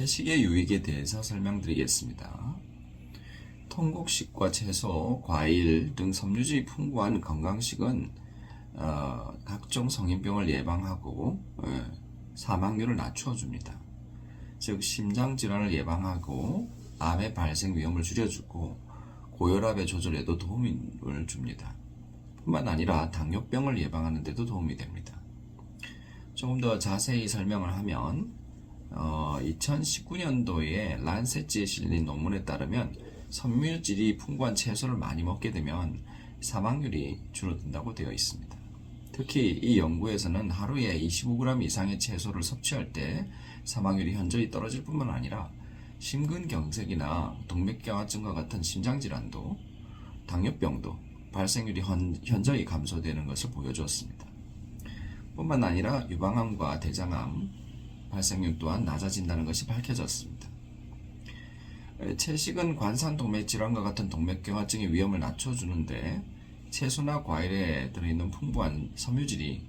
채식의 유익에 대해서 설명드리겠습니다. 통곡식과 채소, 과일 등 섬유질이 풍부한 건강식은 각종 성인병을 예방하고 사망률을 낮춰줍니다. 즉 심장질환을 예방하고 암의 발생 위험을 줄여주고 고혈압의 조절에도 도움을 줍니다. 뿐만 아니라 당뇨병을 예방하는 데도 도움이 됩니다. 조금 더 자세히 설명을 하면 2019년도에 란셋지에 실린 논문에 따르면 섬유질이 풍부한 채소를 많이 먹게 되면 사망률이 줄어든다고 되어 있습니다. 특히 이 연구에서는 하루에 25g 이상의 채소를 섭취할 때 사망률이 현저히 떨어질 뿐만 아니라 심근경색이나 동맥경화증과 같은 심장질환도 당뇨병도 발생률이 현저히 감소되는 것을 보여주었습니다. 뿐만 아니라 유방암과 대장암 발생률 또한 낮아진다는 것이 밝혀졌습니다. 채식은 관상동맥질환과 같은 동맥경화증의 위험을 낮춰주는데 채소나 과일에 들어있는 풍부한 섬유질이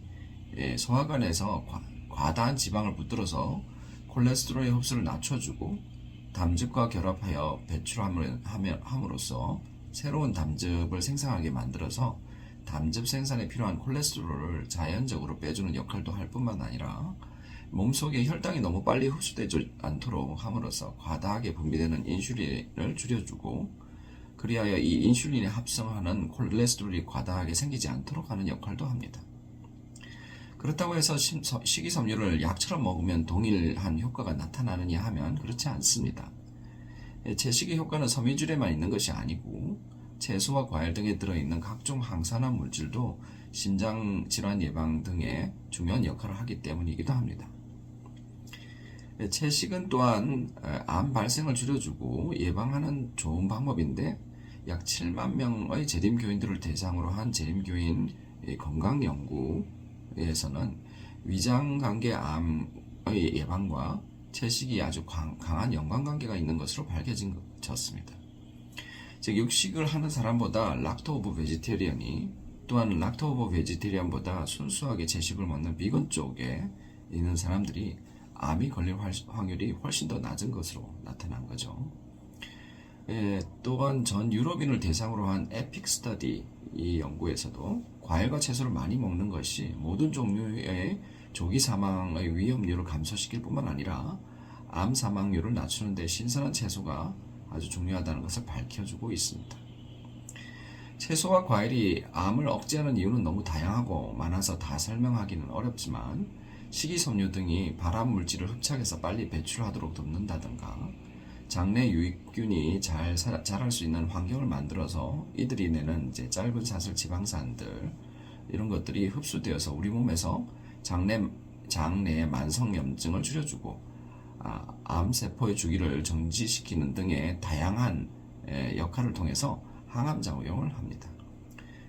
소화관에서 과다한 지방을 붙들어서 콜레스테롤의 흡수를 낮춰주고 담즙과 결합하여 배출함으로써 새로운 담즙을 생산하게 만들어서 담즙 생산에 필요한 콜레스테롤을 자연적으로 빼주는 역할도 할 뿐만 아니라 몸속에 혈당이 너무 빨리 흡수되지 않도록 함으로써 과다하게 분비되는 인슐린을 줄여주고 그리하여 이 인슐린에 합성하는 콜레스테롤이 과다하게 생기지 않도록 하는 역할도 합니다. 그렇다고 해서 식이섬유를 약처럼 먹으면 동일한 효과가 나타나느냐 하면 그렇지 않습니다. 채식의 효과는 섬유질에만 있는 것이 아니고 채소와 과일 등에 들어있는 각종 항산화 물질도 심장질환 예방 등의 중요한 역할을 하기 때문이기도 합니다. 채식은 또한 암 발생을 줄여주고 예방하는 좋은 방법인데 약 7만 명의 재림교인들을 대상으로 한 재림교인 건강연구에서는 위장관계암의 예방과 채식이 아주 강한 연관관계가 있는 것으로 밝혀졌습니다. 즉 육식을 하는 사람보다 락토 오브 베지테리언이 또한 락토 오브 베지테리언보다 순수하게 채식을 먹는 비건 쪽에 있는 사람들이 암이 걸릴 확률이 훨씬 더 낮은 것으로 나타난 거죠. 또한 전 유럽인을 대상으로 한 에픽 스터디 이 연구에서도 과일과 채소를 많이 먹는 것이 모든 종류의 조기 사망의 위험률을 감소시킬 뿐만 아니라 암 사망률을 낮추는 데 신선한 채소가 아주 중요하다는 것을 밝혀주고 있습니다. 채소와 과일이 암을 억제하는 이유는 너무 다양하고 많아서 다 설명하기는 어렵지만 식이섬유 등이 발암 물질을 흡착해서 빨리 배출하도록 돕는다든가 장내 유익균이 잘 자랄 수 있는 환경을 만들어서 이들이 내는 짧은 사슬 지방산들 이런 것들이 흡수되어서 우리 몸에서 장내의 만성염증을 줄여주고 암세포의 주기를 정지시키는 등의 다양한 역할을 통해서 항암작용을 합니다.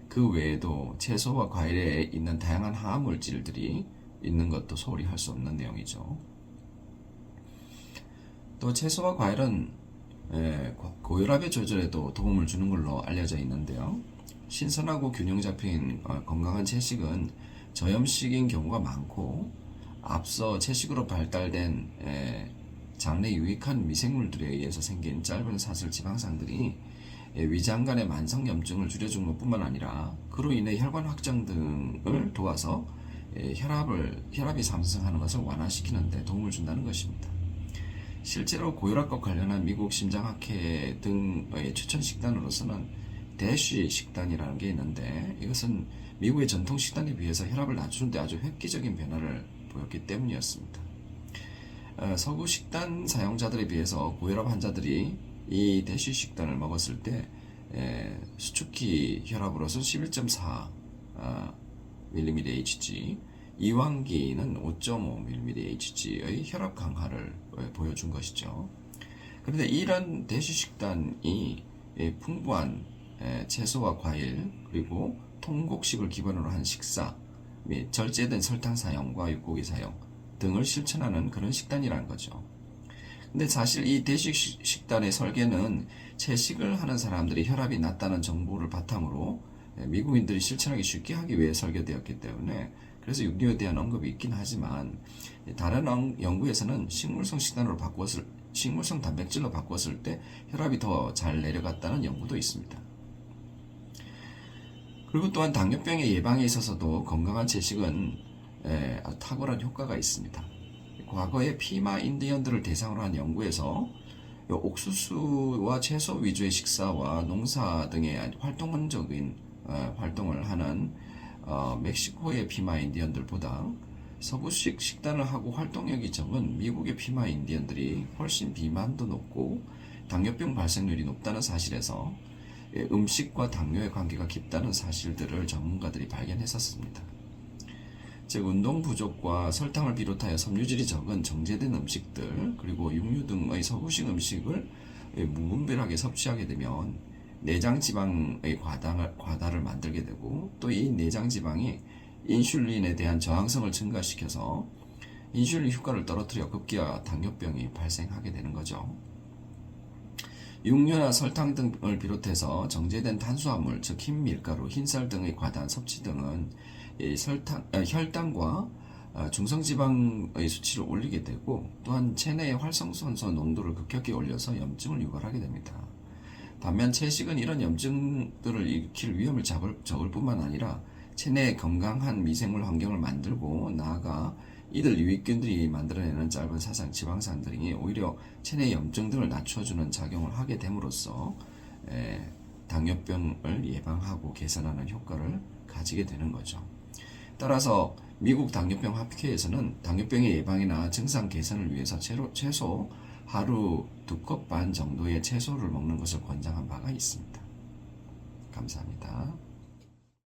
그 외에도 채소와 과일에 있는 다양한 항암물질들이 있는 것도 소홀히 할 수 없는 내용이죠. 또 채소와 과일은 고혈압의 조절에도 도움을 주는 걸로 알려져 있는데요. 신선하고 균형 잡힌 건강한 채식은 저염식인 경우가 많고 앞서 채식으로 발달된 장내 유익한 미생물들에 의해서 생긴 짧은 사슬 지방산들이 위장 간의 만성염증을 줄여주는 것뿐만 아니라 그로 인해 혈관 확장 등을 도와서 혈압이 상승하는 것을 완화시키는 데 도움을 준다는 것입니다. 실제로 고혈압과 관련한 미국 심장학회 등의 추천 식단으로서는 대쉬 식단이라는 게 있는데 이것은 미국의 전통 식단에 비해서 혈압을 낮추는 데 아주 획기적인 변화를 보였기 때문이었습니다. 서구 식단 사용자들에 비해서 고혈압 환자들이 이 대쉬 식단을 먹었을 때 수축기 혈압으로서는 11.4 mmHg, 이완기는 5.5 mmHg의 혈압 강화를 보여준 것이죠. 그런데 이런 대쉬 식단이 풍부한 채소와 과일 그리고 통곡식을 기반으로 한 식사 및 절제된 설탕 사용과 육고기 사용 등을 실천하는 그런 식단이라는 거죠. 근데 사실 이 대식 식단의 설계는 채식을 하는 사람들이 혈압이 낮다는 정보를 바탕으로 미국인들이 실천하기 쉽게 하기 위해 설계되었기 때문에 그래서 육류에 대한 언급이 있긴 하지만 다른 연구에서는 식물성 식단으로 바꿨을 식물성 단백질로 바꿨을 때 혈압이 더 잘 내려갔다는 연구도 있습니다. 그리고 또한 당뇨병의 예방에 있어서도 건강한 채식은 아주 탁월한 효과가 있습니다. 과거에 피마 인디언들을 대상으로 한 연구에서 옥수수와 채소 위주의 식사와 농사 등의 활동적인 활동을 하는 멕시코의 피마 인디언들보다 서부식 식단을 하고 활동력이 적은 미국의 피마 인디언들이 훨씬 비만도 높고 당뇨병 발생률이 높다는 사실에서 음식과 당뇨의 관계가 깊다는 사실들을 전문가들이 발견했었습니다. 즉 운동 부족과 설탕을 비롯하여 섬유질이 적은 정제된 음식들 그리고 육류 등의 서구식 음식을 무분별하게 섭취하게 되면 내장 지방의 과다를 만들게 되고 또 이 내장 지방이 인슐린에 대한 저항성을 증가시켜서 인슐린 효과를 떨어뜨려 급기야 당뇨병이 발생하게 되는 거죠. 육류나 설탕 등을 비롯해서 정제된 탄수화물, 즉 흰 밀가루, 흰쌀 등의 과다한 섭취 등은 혈당과 중성지방의 수치를 올리게 되고 또한 체내의 활성산소 농도를 급격히 올려서 염증을 유발하게 됩니다. 반면 채식은 이런 염증들을 일으킬 위험을 적을 뿐만 아니라 체내에 건강한 미생물 환경을 만들고 나아가 이들 유익균들이 만들어내는 짧은 사상 지방산 등이 오히려 체내 염증 등을 낮춰주는 작용을 하게 됨으로써 당뇨병을 예방하고 개선하는 효과를 가지게 되는 거죠. 따라서 미국 당뇨병 학회에서는 당뇨병의 예방이나 증상 개선을 위해서 최소 하루 2컵 반 정도의 채소를 먹는 것을 권장한 바가 있습니다. 감사합니다.